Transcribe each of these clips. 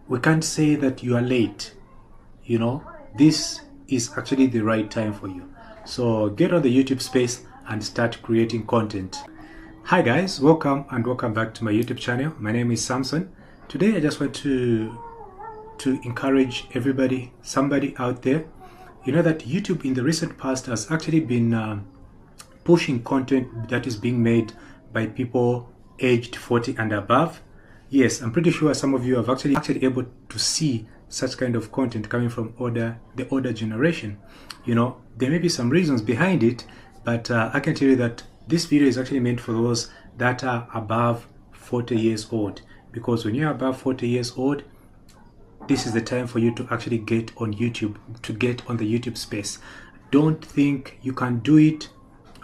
we can't say that you are late. This is actually the right time for you. So get on the YouTube space and start creating content. Hi guys, welcome back to my YouTube channel. My name is Samson. Today I just want to encourage everybody, somebody out there, that YouTube in the recent past has actually been pushing content that is being made by people aged 40 and above. Yes, I'm pretty sure some of you have actually able to see such kind of content coming from the older generation. There may be some reasons behind it, but I can tell you that this video is actually meant for those that are above 40 years old, because when you're above 40 years old, this is the time for you to actually get on YouTube, to get on the YouTube space. Don't think you can do it.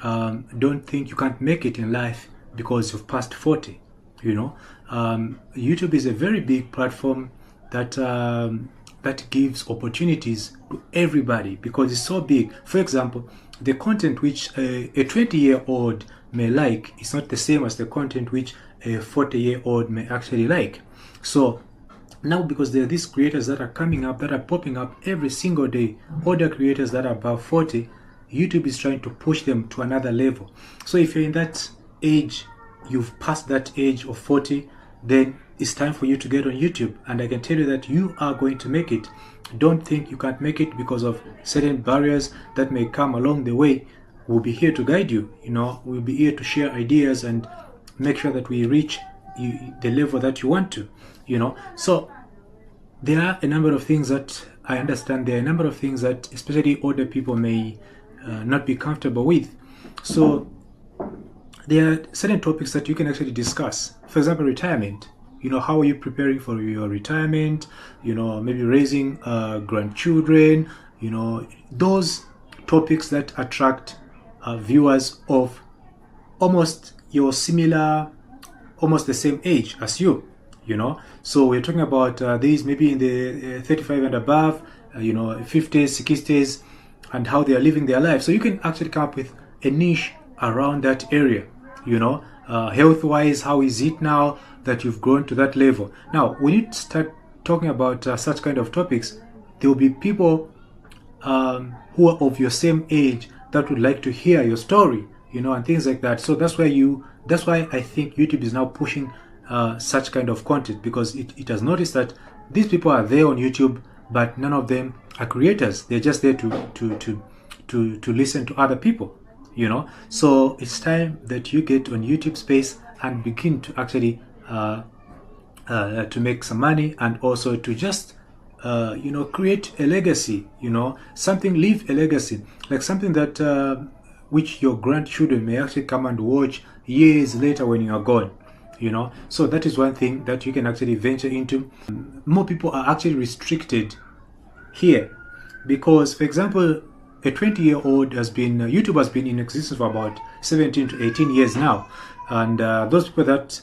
Don't think you can't make it in life because you've passed 40. YouTube is a very big platform that gives opportunities to everybody because it's so big. For example, the content which a 20-year-old may like is not the same as the content which a 40-year-old may actually like. So now, because there are these creators that are coming up, that are popping up every single day, older creators that are above 40, YouTube is trying to push them to another level. So if you're in that age, you've passed that age of 40, then it's time for you to get on YouTube, and I can tell you that you are going to make it. Don't think you can't make it because of certain barriers that may come along the way. We'll be here to guide you. We'll be here to share ideas and make sure that we reach the level that you want to. So there are a number of things that I understand. There are a number of things that especially older people may not be comfortable with. So there are certain topics that you can actually discuss. For example, retirement. How are you preparing for your retirement? Maybe raising grandchildren. Those topics that attract viewers of almost your similar, almost the same age as you. So we're talking about these maybe in the 35 and above, 50s, 60s, and how they are living their life. So you can actually come up with a niche around that area. Health-wise, how is it now that you've grown to that level? Now, when you start talking about such kind of topics, there will be people who are of your same age that would like to hear your story, and things like that. So that's why I think YouTube is now pushing such kind of content, because it has noticed that these people are there on YouTube, but none of them are creators. They're just there to listen to other people. So it's time that you get on YouTube space and begin to actually to make some money, and also to just create a legacy, leave a legacy, like something that which your grandchildren may actually come and watch years later when you are gone. So that is one thing that you can actually venture into. More people are actually restricted here because, for example, a 20-year-old YouTube has been in existence for about 17 to 18 years now, and those people that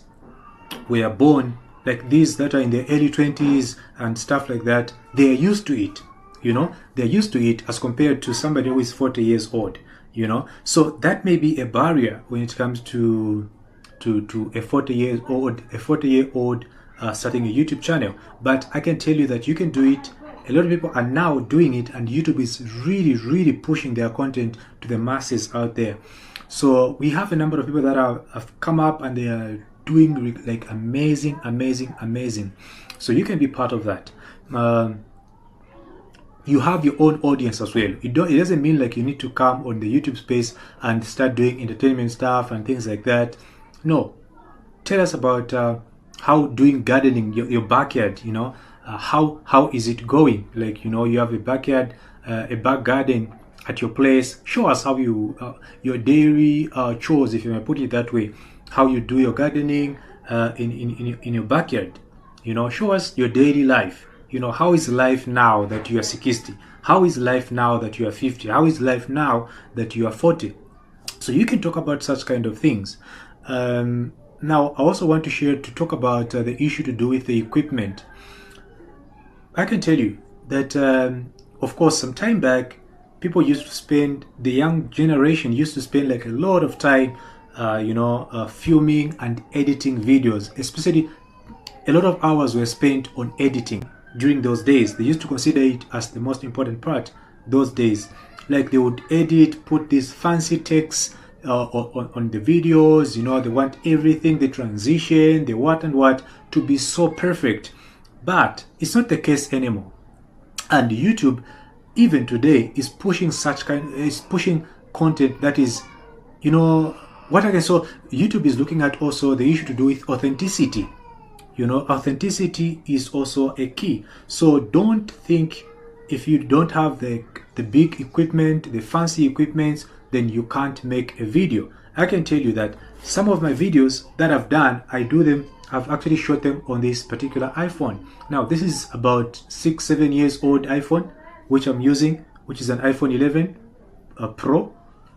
were born like these, that are in their early 20s and stuff like that, they are used to it. They're used to it as compared to somebody who is 40 years old. So that may be a barrier when it comes to a 40-year-old starting a YouTube channel. But I can tell you that you can do it. A lot of people are now doing it, and YouTube is really pushing their content to the masses out there. So we have a number of people that have come up, and they are doing like amazing. So you can be part of that. You have your own audience as well. It doesn't mean like you need to come on the YouTube space and start doing entertainment stuff and things like that. No, tell us about how doing gardening, your backyard. How is it going? Like, you have a backyard, a back garden at your place. Show us how you your daily chores, if you may put it that way, how you do your gardening in your backyard. Show us your daily life. How is life now that you are 60? How is life now that you are 50? How is life now that you are 40? So you can talk about such kind of things. Now, I also want to talk about the issue to do with the equipment. I can tell you that, of course, some time back, the young generation used to spend like a lot of time, filming and editing videos, especially a lot of hours were spent on editing during those days. They used to consider it as the most important part those days. Like they would edit, put these fancy text on the videos, you know, they want everything, the transition, the what and what to be so perfect. But it's not the case anymore. And YouTube, even today, is pushing content that is, you know, what I can. So YouTube is looking at also the issue to do with authenticity. You know, authenticity is also a key. So don't think if you don't have the big equipment, the fancy equipment, then you can't make a video. I can tell you that some of my videos that I've done, I've actually shot them on this particular iPhone. Now, this is about 6-7 years old iPhone, which I'm using, which is an iPhone 11 Pro,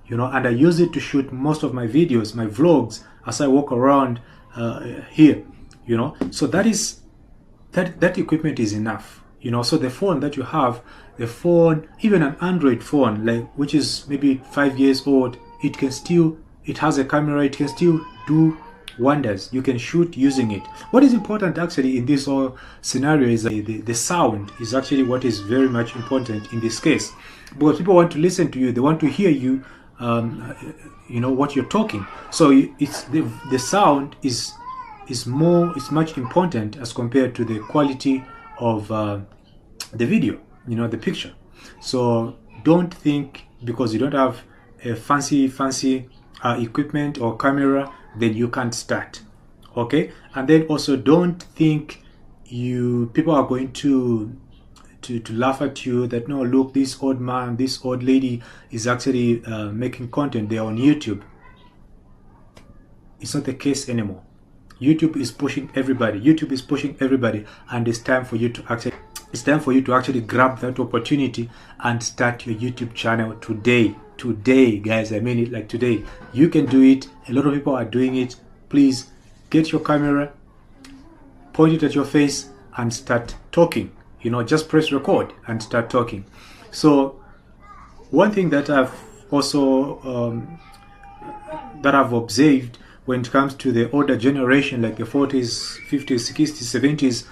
you know, and I use it to shoot most of my videos, my vlogs, as I walk around here, you know. So that equipment is enough, you know. So the phone that you have, the phone, even an Android phone, like which is maybe 5 years old, it has a camera, it can still do wonders. You can shoot using it. What is important actually in this whole scenario is the sound is actually what is very much important in this case, because people want to listen to you, they want to hear you, you know, what you're talking. So it's the sound is much important as compared to the quality of the video, you know, the picture. So don't think because you don't have a fancy equipment or camera, then you can't start. Okay. And then also don't think people are going to laugh at you that, no, look, this old man, this old lady is actually making content there on YouTube. It's not the case anymore. YouTube is pushing everybody. And it's time for you to actually grab that opportunity and start your YouTube channel today, guys. I mean it, like today. You can do it. A lot of people are doing it. Please get your camera, point it at your face, and start talking. You know, just press record and start talking. So one thing that I've also observed when it comes to the older generation, like the 40s, 50s, 60s,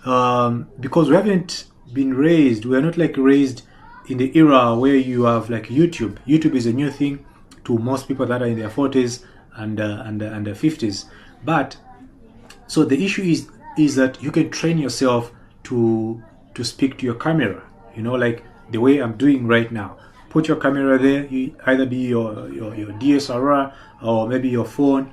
70s, because we haven't been raised, we are not like raised in the era where you have like YouTube. YouTube is a new thing to most people that are in their 40s and the 50s. But so the issue is that you can train yourself to speak to your camera, you know, like the way I'm doing right now. Put your camera there, you either be your DSLR or maybe your phone,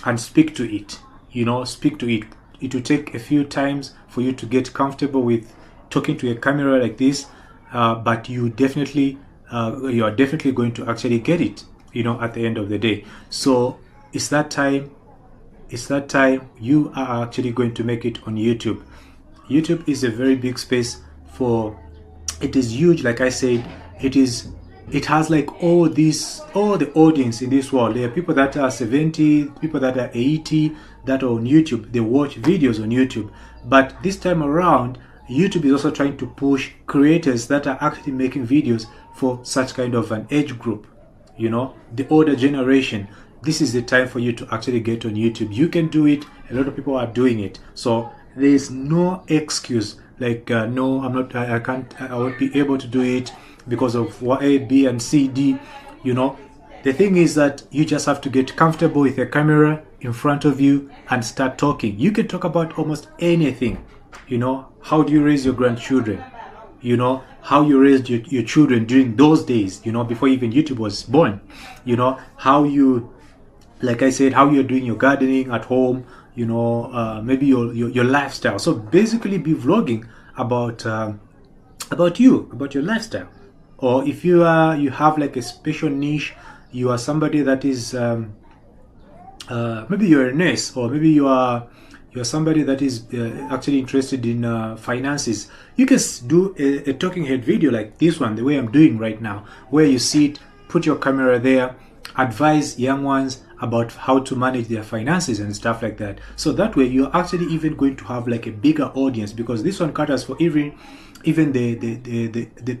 and speak to it. You know, speak to it. It will take a few times for you to get comfortable with talking to a camera like this, but you are definitely going to actually get it, you know, at the end of the day. So it's that time you are actually going to make it on YouTube. YouTube is a very big space it is huge. Like I said, it has like all the audience in this world. There are people that are 70, people that are 80 that are on YouTube. They watch videos on YouTube. But this time around, YouTube is also trying to push creators that are actually making videos for such kind of an age group, you know, the older generation. This is the time for you to actually get on YouTube. You can do it. A lot of people are doing it. So there is no excuse like no, I'm not, I can't, I won't be able to do it because of A, B, and C, D. You know, the thing is that you just have to get comfortable with a camera in front of you and start talking. You can talk about almost anything. You know, how do you raise your grandchildren? You know, how you raised your children during those days, you know, before even YouTube was born. You know, how you, like I said, how you're doing your gardening at home, you know, maybe your lifestyle. So basically be vlogging about your lifestyle. Or if you have like a special niche, you are somebody that is maybe you're a nurse, or maybe you're somebody that is actually interested in finances. You can do a talking head video like this one, the way I'm doing right now, where you sit, put your camera there, advise young ones about how to manage their finances and stuff like that. So that way you're actually even going to have like a bigger audience, because this one caters for even the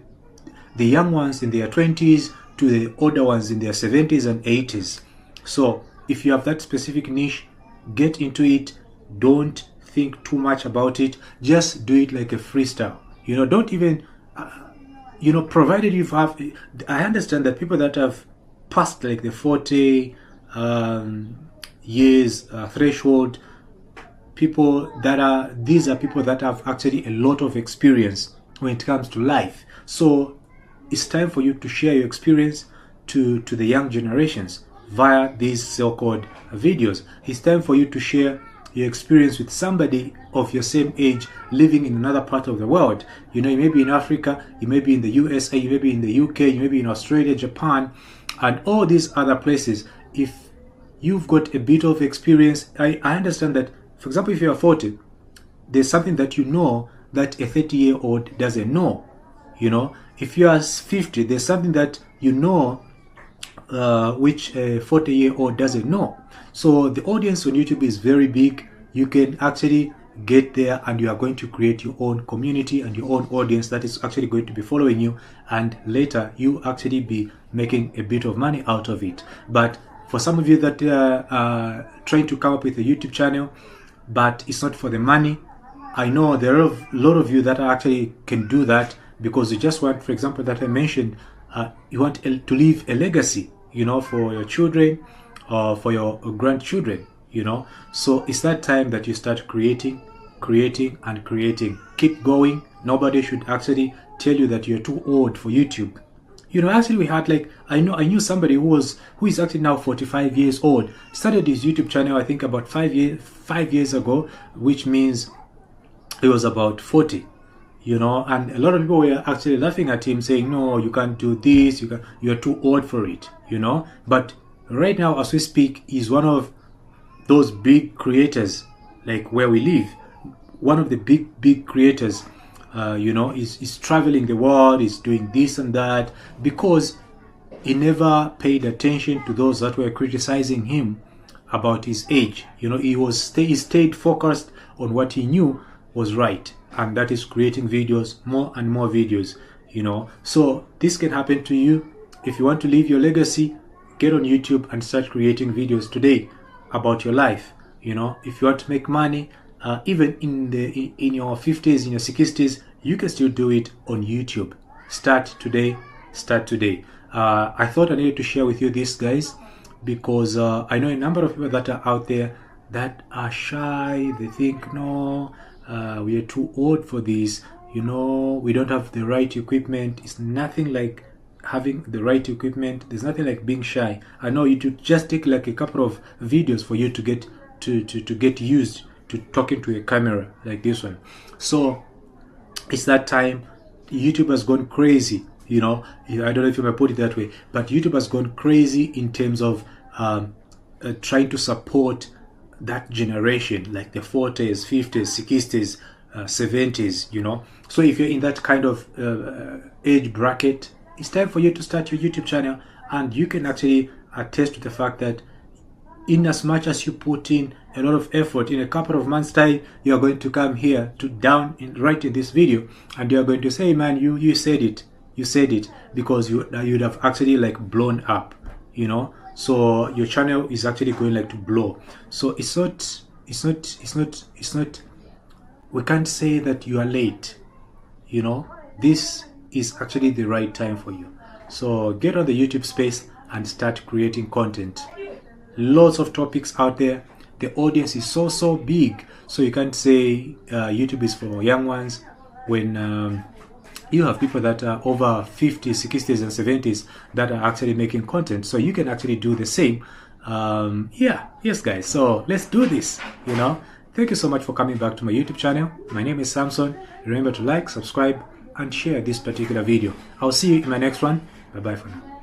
young ones in their 20s to the older ones in their 70s and 80s. So if you have that specific niche, get into it. Don't think too much about it. Just do it like a freestyle. You know, don't even, you know, provided you have, I understand that people that have passed like the 40 years threshold, people that are, these are people that have actually a lot of experience when it comes to life. So it's time for you to share your experience to the young generations via these so-called videos. It's time for you to share your experience with somebody of your same age living in another part of the world. You know, you may be in Africa, you may be in the USA, you may be in the UK, you may be in Australia, Japan, and all these other places. If you've got a bit of experience, I understand that, for example, if you're 40, there's something that you know that a 30-year-old doesn't know. You know, if you are 50, there's something that you know which a 40-year-old doesn't know. So the audience on YouTube is very big. You can actually get there, and you are going to create your own community and your own audience that is actually going to be following you, and later you actually be making a bit of money out of it. But for some of you that are trying to come up with a YouTube channel, but it's not for the money, I know there are a lot of you that actually can do that because you just want, for example, that I mentioned, you want to leave a legacy, you know, for your children or for your grandchildren, you know. So it's that time that you start creating and creating. Keep going. Nobody should actually tell you that you're too old for YouTube. You know, actually we had like, I knew somebody who is actually now 45 years old. Started his YouTube channel I think about 5 years ago, which means he was about 40. You know, and a lot of people were actually laughing at him, saying, no, you can't do this, you're too old for it, you know. But right now, as we speak, he's one of those big creators, like where we live. One of the big creators, you know, is traveling the world, is doing this and that, because he never paid attention to those that were criticizing him about his age. You know, he stayed focused on what he knew was right, and that is creating videos, more and more videos, you know. So this can happen to you. If you want to leave your legacy, get on YouTube and start creating videos today about your life. You know, if you want to make money, even in your 50s, in your 60s, you can still do it on YouTube. Start today. I thought I needed to share with you this, guys, because I know a number of people that are out there that are shy. They think, no, we are too old for this, you know, we don't have the right equipment. It's nothing like having the right equipment. There's nothing like being shy. I know you to just take like a couple of videos for you to get to get used to talking to a camera like this one. So it's that time. YouTube has gone crazy, you know. I don't know if you may put it that way, but YouTube has gone crazy in terms of trying to support that generation, like the 40s, 50s, 60s, 70s, you know. So if you're in that kind of age bracket, it's time for you to start your YouTube channel, and you can actually attest to the fact that in as much as you put in a lot of effort, in a couple of months time, you are going to come here to right in this video, and you are going to say, man, you said it, because you'd have actually like blown up, you know. So your channel is actually going like to blow. So it's not, we can't say that you are late, you know. This is actually the right time for you. So get on the YouTube space and start creating content. Lots of topics out there. The audience is so big, so you can't say YouTube is for young ones when you have people that are over 50s, 60s and 70s that are actually making content. So you can actually do the same. Yes guys, so let's do this, you know. Thank you so much for coming back to my YouTube channel. My name is Samson. Remember to like, subscribe and share this particular video. I'll see you in my next one. Bye bye for now.